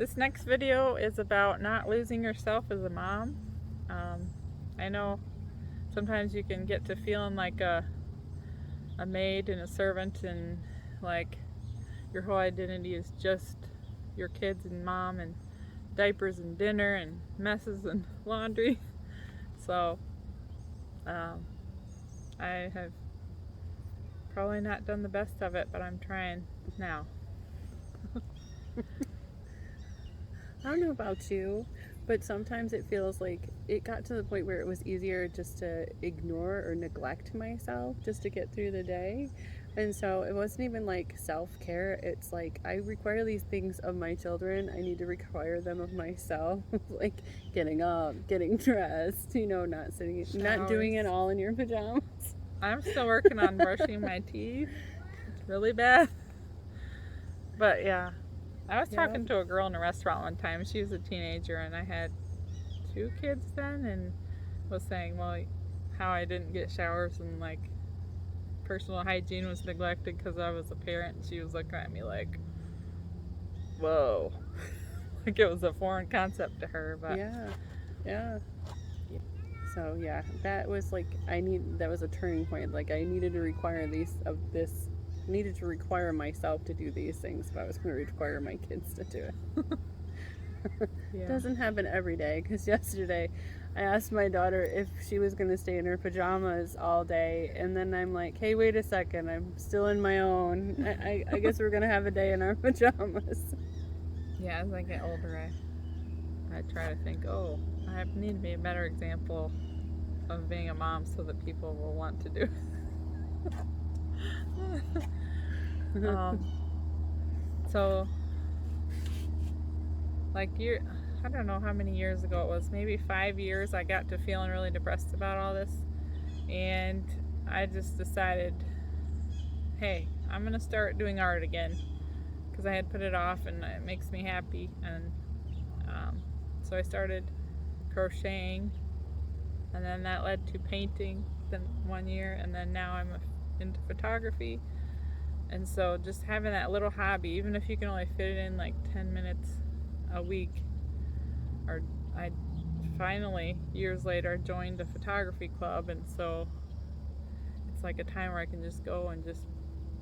This next video is about not losing yourself as a mom. I know sometimes you can get to feeling like a maid and a servant, and like your whole identity is just your kids and mom and diapers and dinner and messes and laundry. So I have probably not done the best of it, but I'm trying now. I don't know about you, but sometimes it feels like it got to the point where it was easier just to ignore or neglect myself just to get through the day. And so it wasn't even like self care. It's like I require these things of my children. I need to require them of myself, like getting up, getting dressed, not sitting, not doing it Showers. all in your pajamas. I'm still working on brushing my teeth. It's really bad. But yeah, I was Yep. talking to a girl in a restaurant one time. She was a teenager, and I had 2 kids then, and was saying, well, how I didn't get showers and like personal hygiene was neglected because I was a parent. And she was looking at me like, whoa. Like it was a foreign concept to her. But Yeah. Yeah. So yeah, that was like that was a turning point. Like I needed to require needed to require myself to do these things if I was going to require my kids to do it. yeah. Doesn't happen every day, because yesterday I asked my daughter if she was going to stay in her pajamas all day, and then I'm like, hey, wait a second, I'm still in my own. I guess we're going to have a day in our pajamas. Yeah, as I get older, I try to think, oh, I need to be a better example of being a mom so that people will want to do it. So, like, I don't know how many years ago it was, maybe 5 years, I got to feeling really depressed about all this. And I just decided, hey, I'm going to start doing art again. Because I had put it off and it makes me happy. And so I started crocheting. And then that led to painting then one year. And then now I'm into photography. And so just having that little hobby, even if you can only fit it in like 10 minutes a week, or I finally, years later, joined a photography club, and so it's like a time where I can just go and just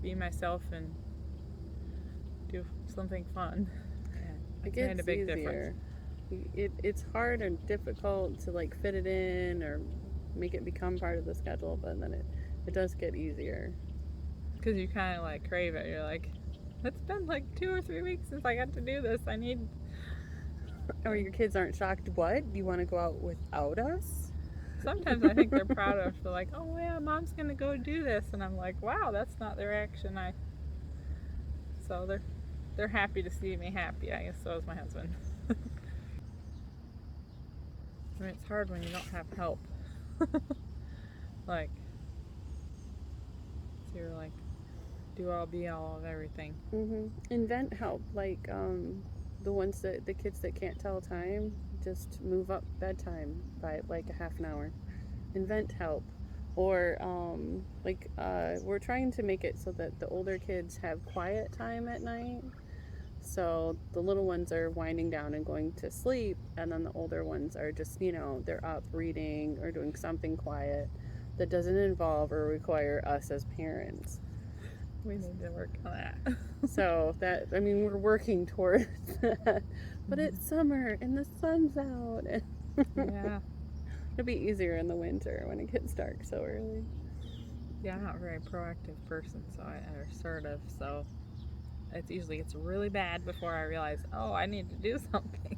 be myself and do something fun. It It's made a gets big easier. difference. It's hard and difficult to like fit it in or make it become part of the schedule, but then it does get easier. Because you kind of like crave it. You're like, it's been like 2 or 3 weeks since I got to do this. I need. Or your kids aren't shocked. What? You want to go out without us? Sometimes I think they're proud of. They're like, oh yeah, mom's gonna go do this, and I'm like, wow, that's not the reaction I. So they're happy to see me happy. I guess so is my husband. I mean, it's hard when you don't have help. Like, so you're like, do all be all of everything. Invent help, like the kids that can't tell time, just move up bedtime by like a half an hour. Invent help, or we're trying to make it so that the older kids have quiet time at night. So the little ones are winding down and going to sleep, and then the older ones are just, they're up reading or doing something quiet that doesn't involve or require us as parents. We need to work on that. So we're working towards that. But it's summer and the sun's out. Yeah. It'll be easier in the winter when it gets dark so early. Yeah, I'm not a very proactive person, or sort of, so it usually gets really bad before I realize, oh, I need to do something.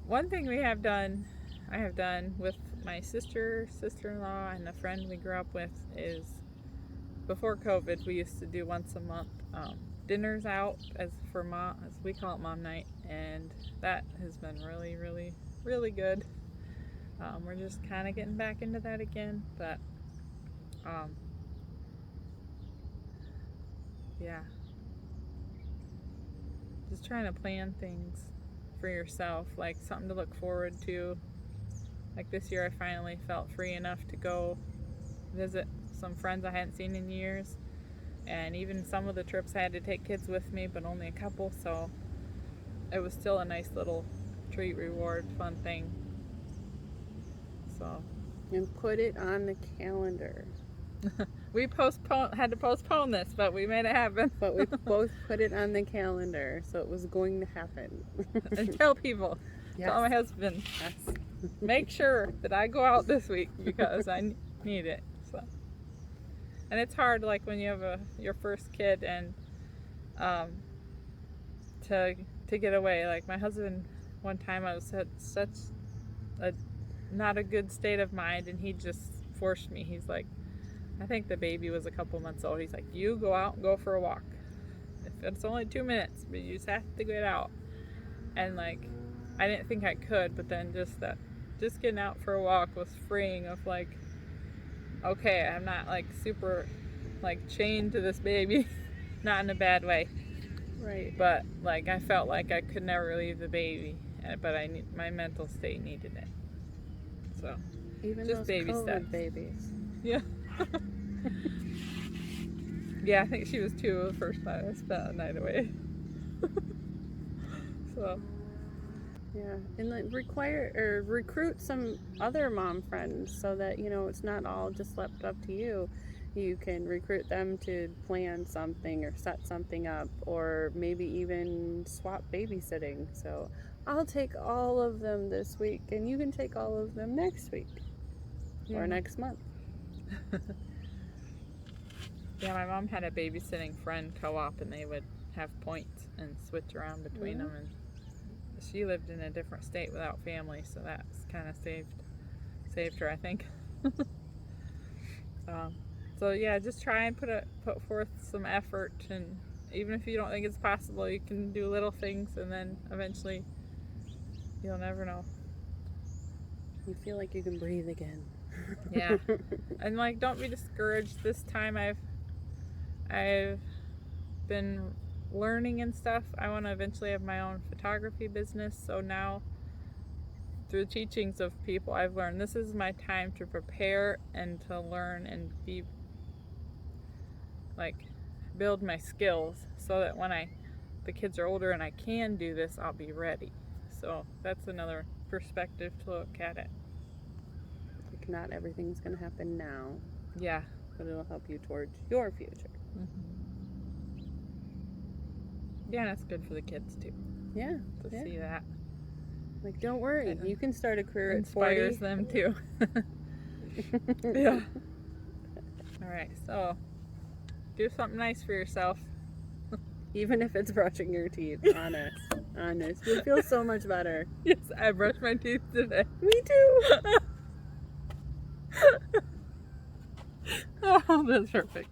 One thing I have done with my sister-in-law, and a friend we grew up with is, before COVID, we used to do once a month dinners out as we call it mom night, and that has been really, really, really good. We're just kind of getting back into that again, but yeah, just trying to plan things for yourself, like something to look forward to. Like this year, I finally felt free enough to go visit some friends I hadn't seen in years, And even some of the trips I had to take kids with me, but only a couple, so it was still a nice little treat, reward, fun thing. So And put it on the calendar. we had to postpone this, but we made it happen. But we both put it on the calendar, so it was going to happen. And tell people, tell my husband, Yes. make sure that I go out this week because I need it. So, and it's hard, like when you have your first kid, and to get away. Like my husband, one time I was at such a not a good state of mind, and he just forced me. He's like, I think the baby was a couple months old. He's like, you go out and go for a walk. If it's only 2 minutes, but you just have to get out. And like, I didn't think I could, but then just getting out for a walk was freeing of like, okay, I'm not like super like chained to this baby, not in a bad way, Right. but like I felt like I could never leave the baby, but my mental state needed it. So Even just those baby COVID steps. babies. Yeah. Yeah, I think she was 2 the first time I spent a night away. So Yeah, and like recruit some other mom friends so that it's not all just left up to you. You can recruit them to plan something or set something up, or maybe even swap babysitting. So I'll take all of them this week, and you can take all of them next week or next month. Yeah, my mom had a babysitting friend co-op, and they would have points and switch around between them. And she lived in a different state without family, so that's kind of saved her, I think. So yeah, just try and put forth some effort, and even if you don't think it's possible, you can do little things, and then eventually you'll never know. You feel like you can breathe again. Yeah. And like, don't be discouraged. This time I've been learning and stuff. I want to eventually have my own photography business, so now through the teachings of people I've learned, this is my time to prepare and to learn and be like build my skills, so that when the kids are older and I can do this, I'll be ready. So that's another perspective to look at it. Like, not everything's going to happen now, Yeah. but it'll help you towards your future. Yeah, and it's good for the kids too, Yeah. to see that. Like, don't worry, It you can start a career at inspires 40. them too. Yeah. All right, so do something nice for yourself. Even if it's brushing your teeth, honest. You'll feel so much better. Yes, I brushed my teeth today. Me too. Oh, that's perfect.